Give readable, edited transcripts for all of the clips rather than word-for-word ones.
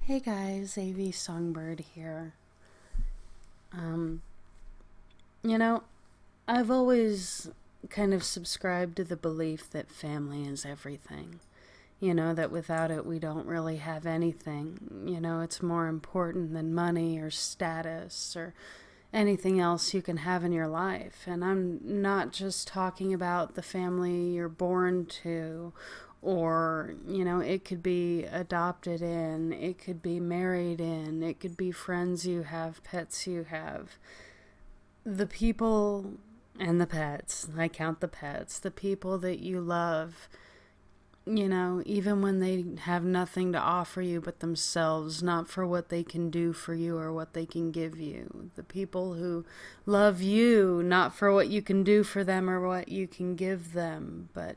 Hey guys, avsongbird here. Um, you know, I've always kind of subscribed to the belief that family is everything. That without it we don't really have anything. It's more important than money or status or anything else you can have in your life. And I'm not just talking about the family you're born to, or, it could be adopted in, it could be married in, it could be friends you have, pets you have. The people and the pets, I count the pets, the people that you love, even when they have nothing to offer you but themselves, not for what they can do for you or what they can give you. The people who love you, not for what you can do for them or what you can give them, but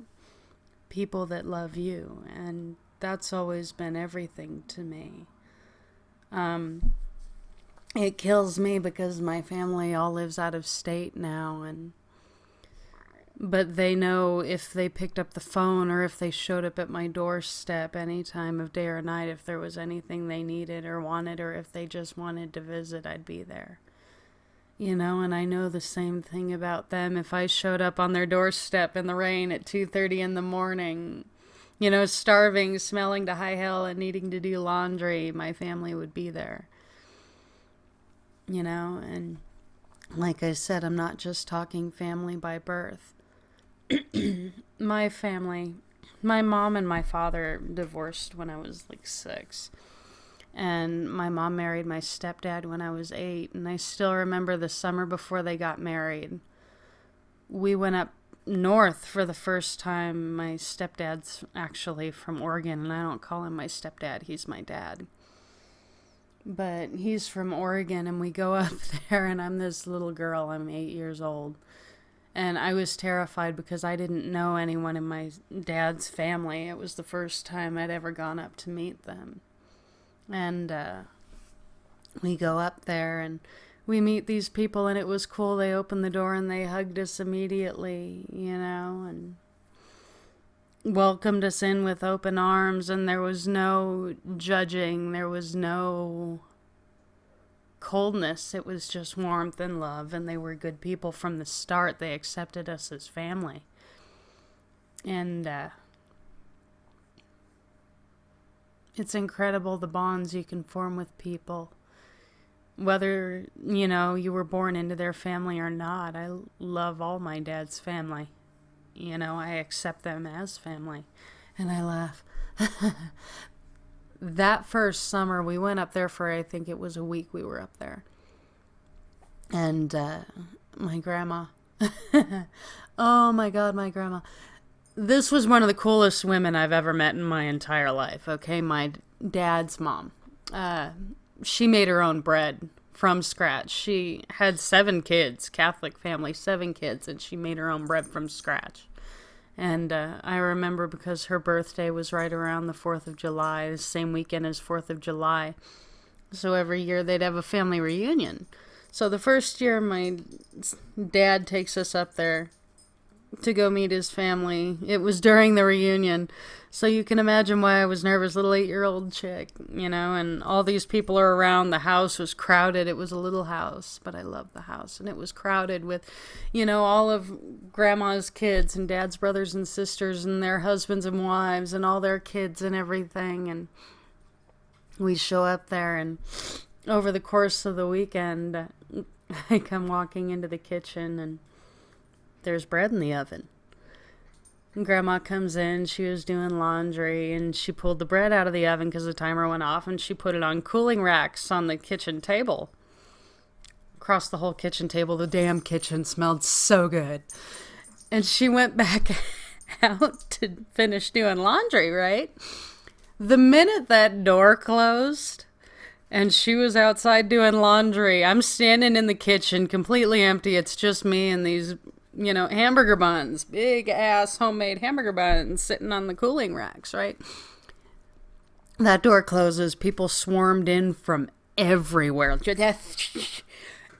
people that love you. And that's always been everything to me. It kills me because my family all lives out of state now, but they know if they picked up the phone or if they showed up at my doorstep any time of day or night, if there was anything they needed or wanted, or if they just wanted to visit, I'd be there. And I know the same thing about them. If I showed up on their doorstep in the rain at 2:30 in the morning, starving, smelling to high hell, and needing to do laundry, my family would be there. And like I said, I'm not just talking family by birth. My family, my mom and my father divorced when I was like 6. And my mom married my stepdad when I was 8. And I still remember the summer before they got married. We went up north for the first time. My stepdad's actually from Oregon, and I don't call him my stepdad. He's my dad. But he's from Oregon, and we go up there, and I'm this little girl. I'm 8 years old. And I was terrified because I didn't know anyone in my dad's family. It was the first time I'd ever gone up to meet them. And we go up there and we meet these people, and it was cool. They opened the door and they hugged us immediately, and welcomed us in with open arms. And there was no judging. There was no coldness. It was just warmth and love. And they were good people from the start. They accepted us as family. And it's incredible the bonds you can form with people. Whether, you were born into their family or not. I love all my dad's family. I accept them as family. And I laugh. That first summer, we went up there for, I think it was a week we were up there. And my grandma. Oh my God, my grandma. This was one of the coolest women I've ever met in my entire life, okay? My dad's mom. She made her own bread from scratch. She had 7 kids, Catholic family, 7 kids, and she made her own bread from scratch. And I remember because her birthday was right around the 4th of July, the same weekend as 4th of July. So every year they'd have a family reunion. So the first year my dad takes us up there to go meet his family. It was during the reunion. So you can imagine why I was nervous, little 8-year-old chick, and all these people are around. The house was crowded. It was a little house, but I loved the house. And it was crowded with, all of grandma's kids and dad's brothers and sisters and their husbands and wives and all their kids and everything. And we show up there, and over the course of the weekend, I come walking into the kitchen, and there's bread in the oven. And Grandma comes in, she was doing laundry, and she pulled the bread out of the oven because the timer went off, and she put it on cooling racks on the kitchen table. Across the whole kitchen table, the damn kitchen smelled so good. And she went back out to finish doing laundry, right? The minute that door closed and she was outside doing laundry, I'm standing in the kitchen completely empty. It's just me and these hamburger buns, big ass homemade hamburger buns sitting on the cooling racks, right? That door closes. People swarmed in from everywhere.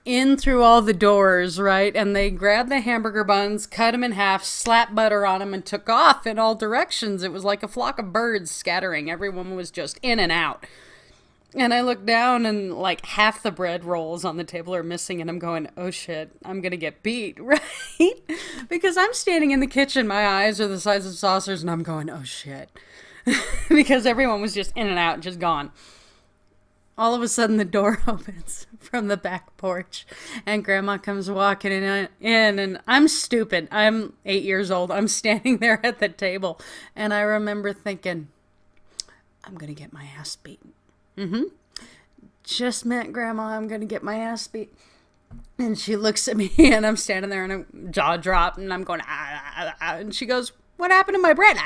In through all the doors, right? And they grabbed the hamburger buns, cut them in half, slapped butter on them, and took off in all directions. It was like a flock of birds scattering. Everyone was just in and out. And I look down and like half the bread rolls on the table are missing, and I'm going, oh shit, I'm gonna get beat, right? Because I'm standing in the kitchen, my eyes are the size of saucers, and I'm going, oh shit. Because everyone was just in and out, just gone. All of a sudden the door opens from the back porch and Grandma comes walking in, and I'm stupid. I'm 8 years old. I'm standing there at the table, and I remember thinking, I'm gonna get my ass beaten. Just meant, Grandma, I'm gonna get my ass beat. And she looks at me, and I'm standing there, and I'm jaw dropped, and I'm going, and she goes, what happened to my bread?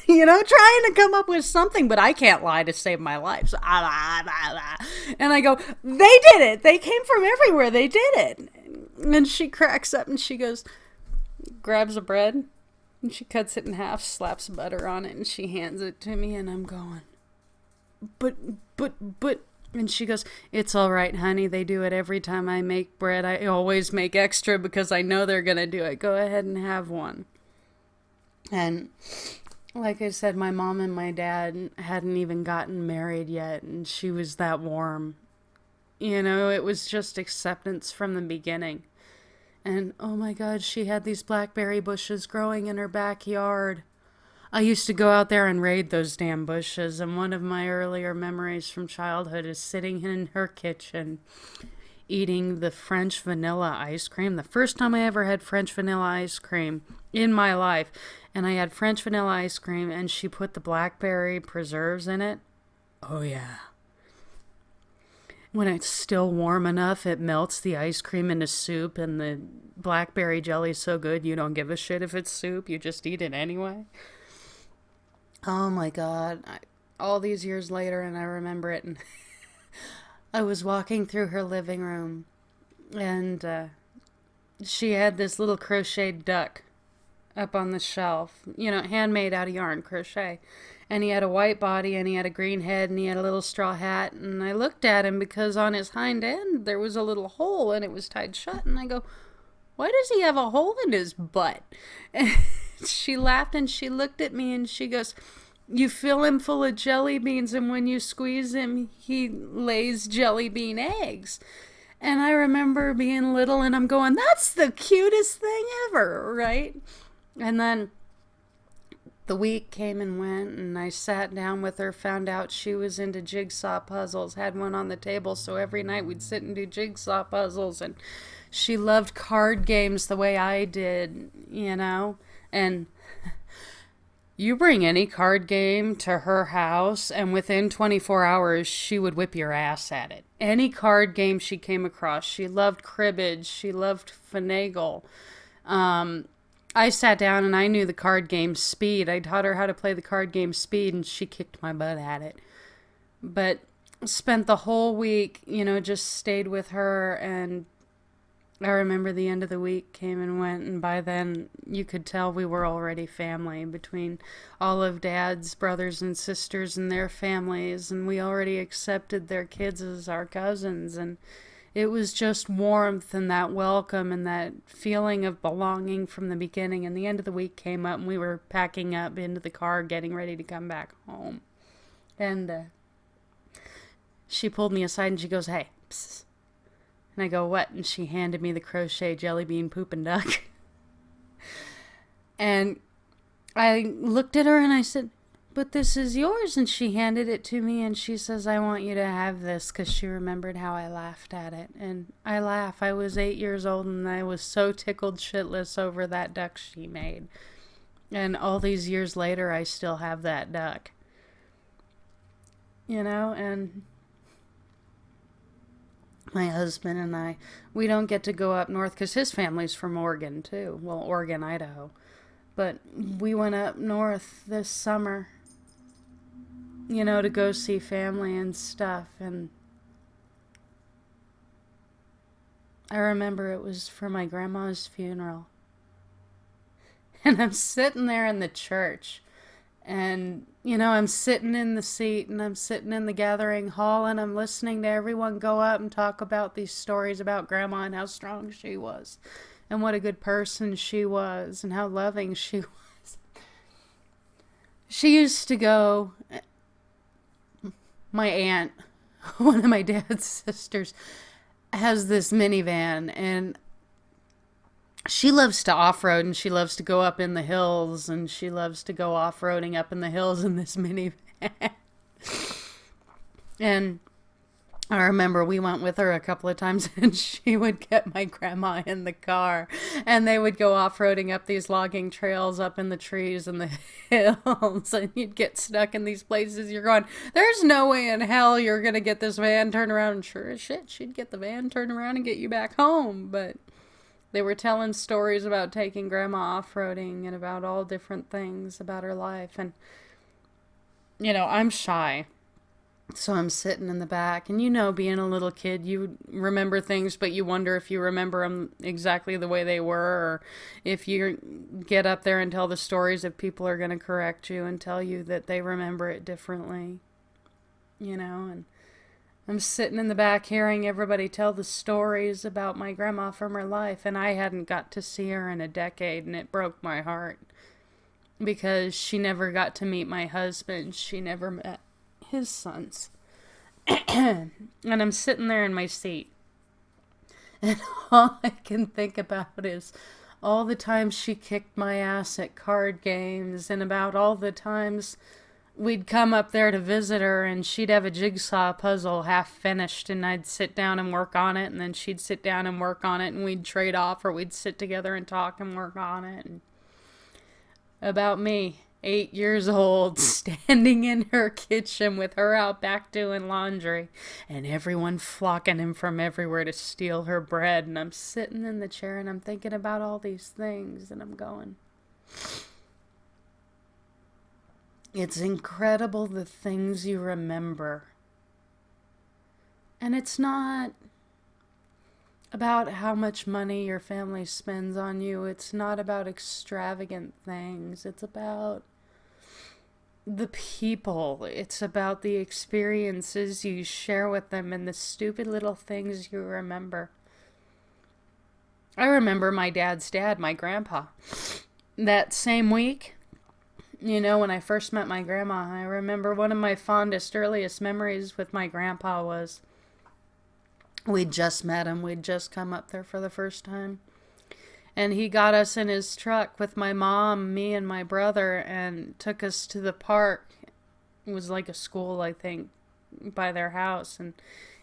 You know, trying to come up with something, but I can't lie to save my life. So, and I go, they did it. They came from everywhere. They did it. And she cracks up, and she goes, grabs a bread, and she cuts it in half, slaps butter on it, and she hands it to me, and I'm going, but, and she goes, it's all right, honey. They do it every time I make bread. I always make extra because I know they're going to do it. Go ahead and have one. And like I said, my mom and my dad hadn't even gotten married yet, and she was that warm. You know, it was just acceptance from the beginning. And oh my God, she had these blackberry bushes growing in her backyard. I used to go out there and raid those damn bushes, and one of my earlier memories from childhood is sitting in her kitchen eating the French vanilla ice cream. The first time I ever had French vanilla ice cream in my life, and I had French vanilla ice cream, and she put the blackberry preserves in it. Oh yeah. When it's still warm enough, it melts the ice cream into soup, and the blackberry jelly's so good you don't give a shit if it's soup, you just eat it anyway. Oh my God, all these years later, and I remember it, and I was walking through her living room, and she had this little crocheted duck up on the shelf, you know, handmade out of yarn, crochet, and he had a white body, and he had a green head, and he had a little straw hat, and I looked at him because on his hind end there was a little hole, and it was tied shut, and I go, why does he have a hole in his butt? And she laughed, and she looked at me, and she goes, you fill him full of jelly beans, and when you squeeze him, he lays jelly bean eggs. And I remember being little, and I'm going, that's the cutest thing ever, right? And then the week came and went, and I sat down with her, found out she was into jigsaw puzzles, had one on the table, so every night we'd sit and do jigsaw puzzles, and she loved card games the way I did, you know, and you bring any card game to her house, and within 24 hours, she would whip your ass at it. Any card game she came across. She loved cribbage. She loved finagle. I sat down and I knew the card game Speed. I taught her how to play the card game Speed, and she kicked my butt at it. But spent the whole week, you know, just stayed with her, and I remember the end of the week came and went, and by then you could tell we were already family between all of Dad's brothers and sisters and their families, and we already accepted their kids as our cousins, and it was just warmth and that welcome and that feeling of belonging from the beginning. And the end of the week came up, and we were packing up into the car, getting ready to come back home. And she pulled me aside and she goes, hey, psst. And I go, what? And she handed me the crochet jelly bean poop and duck. And I looked at her and I said, but this is yours. And she handed it to me, and she says, I want you to have this, because she remembered how I laughed at it. And I laugh. I was 8 years old, and I was so tickled shitless over that duck she made. And all these years later, I still have that duck. You know, and my husband and I, we don't get to go up north because his family's from Oregon too. Well, Oregon, Idaho. But we went up north this summer, you know, to go see family and stuff. And I remember it was for my grandma's funeral. And I'm sitting there in the church. And, you know, I'm sitting in the seat, and I'm sitting in the gathering hall, and I'm listening to everyone go up and talk about these stories about Grandma and how strong she was, and what a good person she was, and how loving she was. She used to go, My aunt, one of my dad's sisters, has this minivan, and she loves to off-road, and she loves to go up in the hills, and she loves to go off-roading up in the hills in this minivan. And I remember we went with her a couple of times, and she would get my grandma in the car, and they would go off-roading up these logging trails up in the trees and the hills, and you'd get stuck in these places. You're going, there's no way in hell you're going to get this van turned around. And sure as shit, she'd get the van turned around and get you back home. But they were telling stories about taking grandma off-roading and about all different things about her life. And, I'm shy. So I'm sitting in the back, and being a little kid, you remember things, but you wonder if you remember them exactly the way they were, or if you get up there and tell the stories, if people are going to correct you and tell you that they remember it differently, and I'm sitting in the back hearing everybody tell the stories about my grandma from her life, and I hadn't got to see her in a decade, and it broke my heart, because she never got to meet my husband. She never met his sons. And I'm sitting there in my seat, and all I can think about is all the times she kicked my ass at card games, and about all the times we'd come up there to visit her, and she'd have a jigsaw puzzle half finished, and I'd sit down and work on it, and then she'd sit down and work on it, and we'd trade off, or we'd sit together and talk and work on it. And about me, 8 years old, standing in her kitchen with her out back doing laundry, and everyone flocking in from everywhere to steal her bread. And I'm sitting in the chair, and I'm thinking about all these things, and I'm going, it's incredible the things you remember. And it's not about how much money your family spends on you. It's not about extravagant things. It's about the people. It's about the experiences you share with them and the stupid little things you remember. I remember my dad's dad, my grandpa. That same week, when I first met my grandma, I remember one of my fondest, earliest memories with my grandpa was we'd just met him. We'd just come up there for the first time. And he got us in his truck with my mom, me, and my brother, and took us to the park. It was like a school, I think, by their house. And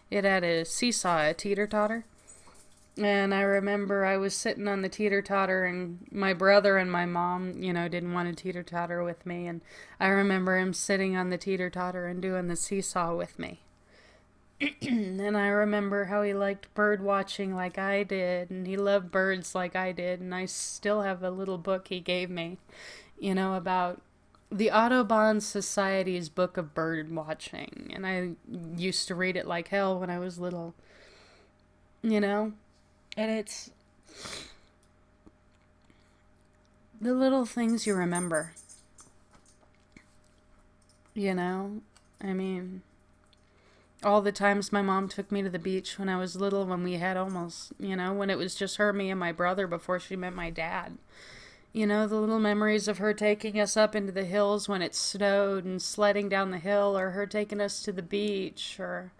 it had a seesaw, a teeter-totter. And I remember I was sitting on the teeter-totter, and my brother and my mom, didn't want to teeter-totter with me. And I remember him sitting on the teeter-totter and doing the seesaw with me. And I remember how he liked bird watching like I did, and he loved birds like I did, and I still have a little book he gave me, about the Audubon Society's book of bird watching, and I used to read it like hell when I was little, and it's the little things you remember, I mean, all the times my mom took me to the beach when I was little, when we had almost, when it was just her, me, and my brother before she met my dad. The little memories of her taking us up into the hills when it snowed and sledding down the hill, or her taking us to the beach, or,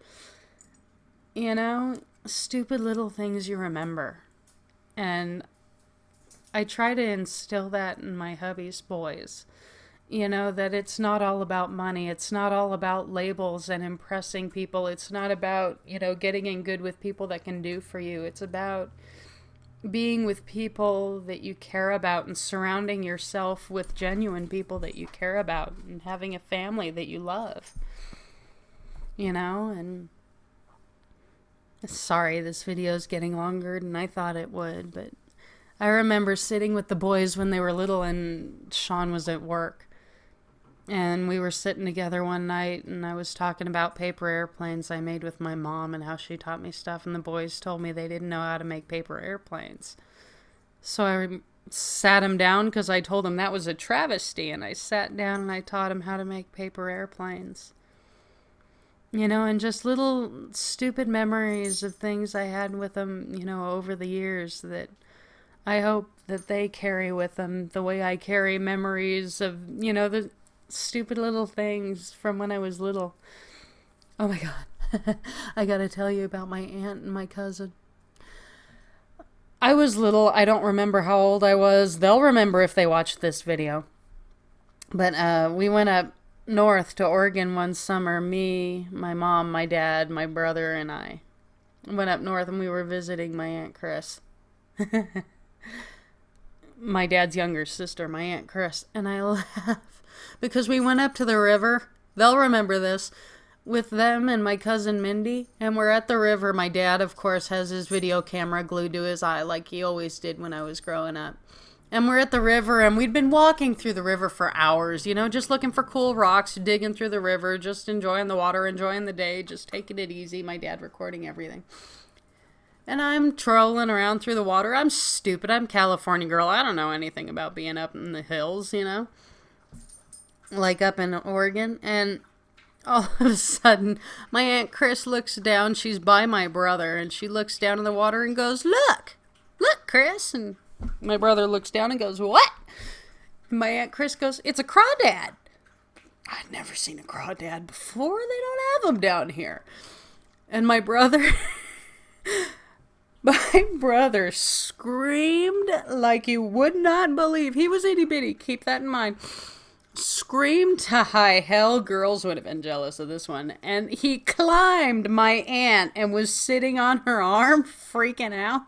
stupid little things you remember. And I try to instill that in my hubby's boys. That it's not all about money. It's not all about labels and impressing people. It's not about, getting in good with people that can do for you. It's about being with people that you care about and surrounding yourself with genuine people that you care about and having a family that you love. And sorry, this video is getting longer than I thought it would, but I remember sitting with the boys when they were little and Sean was at work. And we were sitting together one night, and I was talking about paper airplanes I made with my mom and how she taught me stuff, and the boys told me they didn't know how to make paper airplanes. So I sat him down because I told him that was a travesty, and I sat down and I taught him how to make paper airplanes. And just little stupid memories of things I had with them, over the years that I hope that they carry with them the way I carry memories of, the stupid little things from when I was little. Oh my God. I gotta tell you about my aunt and my cousin. I was little. I don't remember how old I was. They'll remember if they watch this video. But we went up north to Oregon one summer. Me, my mom, my dad, my brother, and I went up north, and we were visiting my Aunt Chris. My dad's younger sister, my Aunt Chris. And I laugh because we went up to the river. They'll remember this. With them and my cousin Mindy, and we're at the river. My dad, of course, has his video camera glued to his eye like he always did when I was growing up. And we're at the river, and we'd been walking through the river for hours, you know, just looking for cool rocks, digging through the river, just enjoying the water, enjoying the day, just taking it easy. My dad recording everything. And I'm trolling around through the water. I'm stupid. I'm a California girl. I don't know anything about being up in the hills, you know, like up in Oregon. And all of a sudden, my Aunt Chris looks down. She's by my brother, and she looks down in the water and goes, "Look, look, Chris." And my brother looks down and goes, "What?" And my Aunt Chris goes, "It's a crawdad." I'd never seen a crawdad before. They don't have them down here. And my brother screamed like you would not believe. He was itty bitty. Keep that in mind. Screamed to high hell. Girls would have been jealous of this one. And he climbed my aunt and was sitting on her arm, freaking out.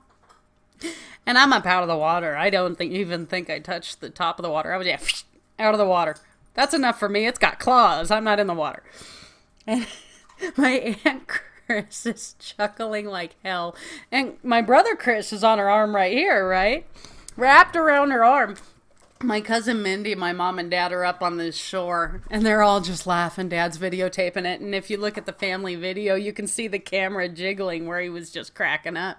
And I'm up out of the water. I don't even think I touched the top of the water. I was out of the water. That's enough for me. It's got claws. I'm not in the water. And my Aunt Chris is chuckling like hell. And my brother Chris is on her arm right here, right? Wrapped around her arm. My cousin Mindy, my mom and dad are up on the shore, and they're all just laughing. Dad's videotaping it, and if you look at the family video, you can see the camera jiggling where he was just cracking up.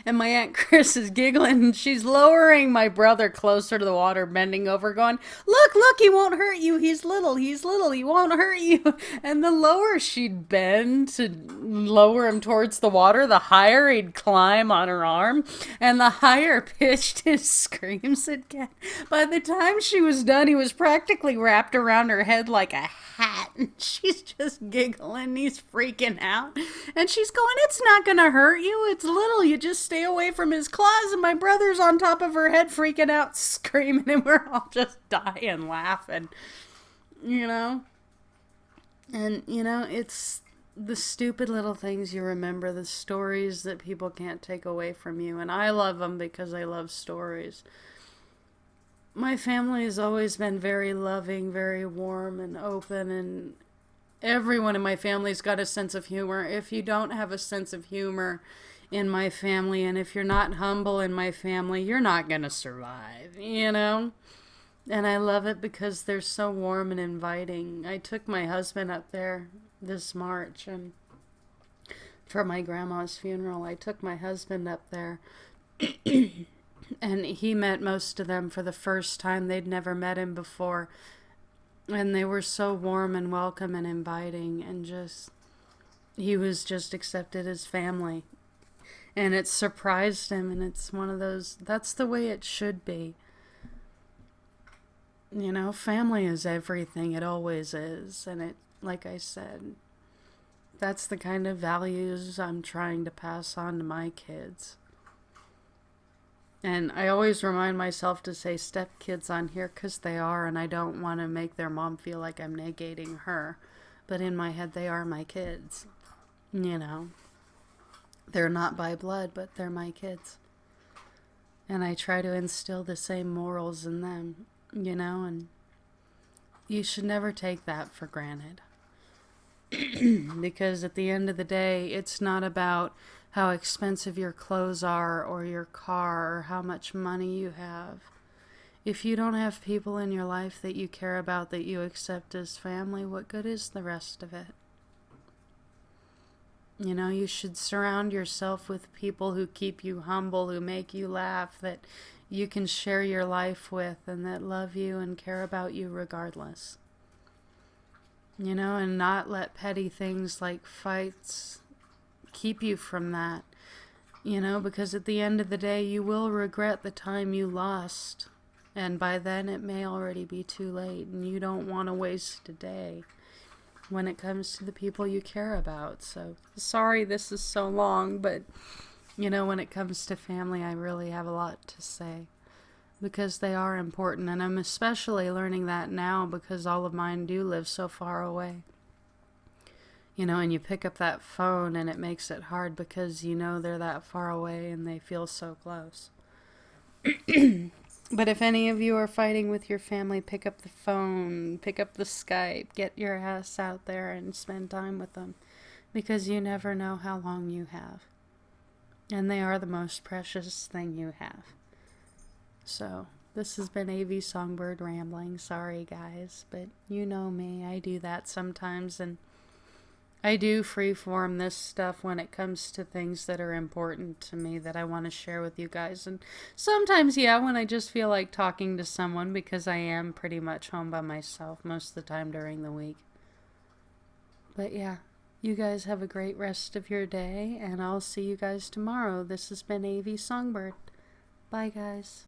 And my Aunt Chris is giggling, and she's lowering my brother closer to the water, bending over, going, "Look, look, he won't hurt you. He's little, he won't hurt you." And the lower she'd bend to lower him towards the water, the higher he'd climb on her arm, and the higher pitched his screams would get. By the time she was done, he was practically wrapped around her head like a hat, and she's just giggling. He's freaking out, and she's going, "It's not gonna hurt you. It's little. You just stay away from his claws." And my brother's on top of her head, freaking out, screaming, and we're all just dying laughing, you know. And you know, it's the stupid little things you remember, the stories that people can't take away from you, and I love them because I love stories. My family has always been very loving, very warm and open, and everyone in my family's got a sense of humor. If you don't have a sense of humor in my family, and if you're not humble in my family, you're not going to survive, you know? And I love it because they're so warm and inviting. I took my husband up there this March, and for my grandma's funeral, I took my husband up there. And he met most of them for the first time. They'd never met him before. And they were so warm and welcome and inviting. And just, he was just accepted as family. And it surprised him. And it's one of those, that's the way it should be. You know, family is everything. It always is. And it, like I said, that's the kind of values I'm trying to pass on to my kids. And I always remind myself to say stepkids on here because they are, and I don't want to make their mom feel like I'm negating her. But in my head, they are my kids. You know, they're not by blood, but they're my kids. And I try to instill the same morals in them, you know, and you should never take that for granted. Because at the end of the day, it's not about how expensive your clothes are or your car or how much money you have. If you don't have people in your life that you care about, that you accept as family, what good is the rest of it? You know, you should surround yourself with people who keep you humble, who make you laugh, that you can share your life with, and that love you and care about you regardless. You know, and not let petty things like fights keep you from that, you know, because at the end of the day, you will regret the time you lost, and by then it may already be too late, and you don't want to waste a day. when it comes to the people you care about. So sorry this is so long, but you know, when it comes to family, I really have a lot to say because they are important, and I'm especially learning that now because all of mine do live so far away. You know, and you pick up that phone and it makes it hard because you know they're that far away and they feel so close. But if any of you are fighting with your family, pick up the phone, pick up the Skype, get your ass out there and spend time with them because you never know how long you have. And they are the most precious thing you have. So, this has been AV Songbird rambling. Sorry, guys, but you know me. I do that sometimes, and I do freeform this stuff when it comes to things that are important to me that I want to share with you guys. And sometimes, yeah, when I just feel like talking to someone because I am pretty much home by myself most of the time during the week. But yeah, you guys have a great rest of your day, and I'll see you guys tomorrow. This has been AV Songbird. Bye, guys.